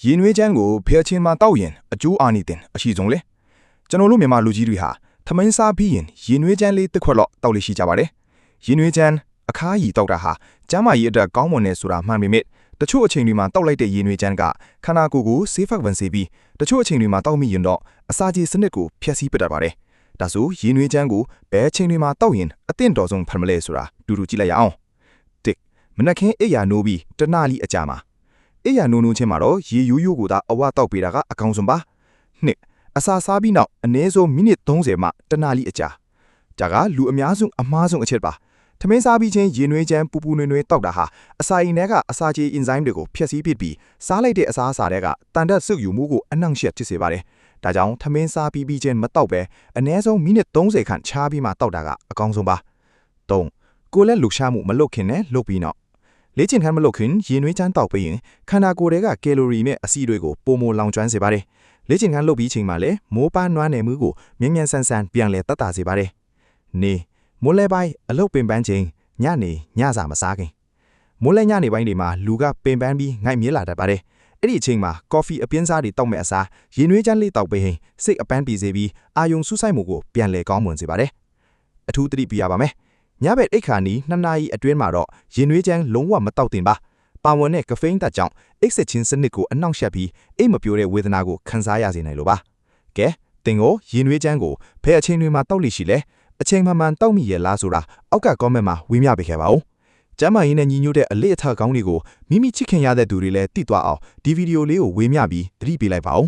ရေနွေးချမ်းကိုဖျက်ချင်းမှတောက်ရင်အကျိုးအာနိသင်အရှိဆုံးလေကျွန်တော်တို့မြန်မာလူကြီးတွေဟာထမင်းစားပြီးရင်ရေနွေးချမ်းလေးတစ်ခွက်လောက်တောက်လိရှိကြပါတယ်ရေနွေးချမ်းအခါးရီတောက်တာဟာကျန်းမာရေးအတွက်ကောင်းမွန်တယ်ဆိုတာမှန်ပေမဲ့တချို့အချိန်တွေမှာတောက်လိုက်တဲ့ရေနွေးချမ်းကခန္ဓာကိုယ်ကိုဆေးဖက်ဝင်စေပြီးတချို့အချိန်တွေမှာတောက်မိရင်တော့အစာကြေစနစ်ကိုဖျက်ဆီးပစ်တတ်ပါတယ်ဒါဆိုရေနွေးချမ်းကိုဘယ်အချိန်တွေမှာတောက်ရင်အသင့်တော်ဆုံးဖန်မလဲဆိုတာတူတူကြည့်လိုက်ရအောင်တစ်မနက်ခင်းအိယာနိုးပြီးတနာလီအကြာမှာအိယာနိုးချင်းမှာတော့ရေရိုးရိုးကိုသာအဝတောက်ပေးတာကအကောင်းဆုံးပါနှစ်အစာစားပြီးနောက်အနည်းဆုံးမိနစ်30မှတနာလီအကြာဒါကလူအများစုအမှားဆုံးအချက်ပါထမင်းစားပြီးချင်းရေနွေးချမ်းပူပူနွေနွေတောက်တာဟာအစာအိမ်ထဲကအစာချေအင်ဇိုင်းတွေကိုဖျက်ဆီးပစ်ပြီးစားလိုက်တဲ့အစာအစာတွေကတန်တက်ဆုပ်ယူမှုကိုအနှောင့်အယှက်ဖြစ်စေပါတယ်ဒါကြောင့်ထမင်းစားပြီးချင်းမတောက်ပဲအနည်းဆုံးမိနစ်30ခန့်ချားပြီးမှတောက်တာကအကောင်းဆုံးပါ၃ကိုလက်လှူရှားမှုမလုပ်ခင်နဲ့လုပ်ပြီးနောက်လေ့ကျင့်ခန်းမလုပ်ခင်ရေနွေးချမ်းတောက်ပြီးရင်ခန္ဓာကိုယ်တွေကကယ်လိုရီနဲ့အဆီတွေကိုပိုမိုလောင်ကျွမ်းစေပါတယ်လေ့ကျင့်ခန်းလုပ်ပြီးချိန်မှာလည်းမိုးပန်းနွမ်းနယ်မှုကိုမြန်မြန်ဆန်ဆန်ပြန်လည်တက်တာစေပါတယ်နေမိုးလဲပိုင်းအလုပ်ပင်ပန်းချိန်ညနေညစာမစားခင်မိုးလဲညနေပိုင်းတွေမှာလူကပင်ပန်းပြီးငိုက်မြဲလာတတ်ပါတယ်အဲ့ဒီအချိန်မှာကော်ဖီအပြင်းစားတွေတောက်မဲ့အစားရေနွေးချမ်းလေးတောက်ပြီးရင်စိတ်အပန်းပြေစေပြီးအာယုံစူးစိုက်မှုကိုပြန်လည်ကောင်းမွန်စေပါတယ်အထူးသတိပေးရပါမယ်ညဘက်အိတ်ခါနီ2နာရီအတွင်းမှာတော့ရေနွေးချမ်းလုံးဝမတောက်တင်ပါပါဝင်တဲ့ကဖိန်းဓာတ်ကြောင့်အိတ်ဆက်ချင်းစနစ်ကိုအနှောင့်ယှက်ပြီးအိတ်မပြိုတဲ့ဝေဒနာကိုခံစားရစေနိုင်လို့ပါကဲတင်ကိုရေနွေးချမ်းကိုဖဲအချိန်တွေမှာတောက်လိရှိလဲအချိန်မှန်မှန်တောက်မိရလားဆိုတာအောက်ကကောမန့်မှာဝေမျှပေးခဲ့ပါဦးကျမ်းမာရေးနဲ့ညီညွတ်တဲ့အလေးအထကောင်းတွေကိုမိမိချစ်ခင်ရတဲ့သူတွေလည်းသိသွားအောင်ဒီဗီဒီယိုလေးကိုဝေမျှပြီးသတိပေးလိုက်ပါဦး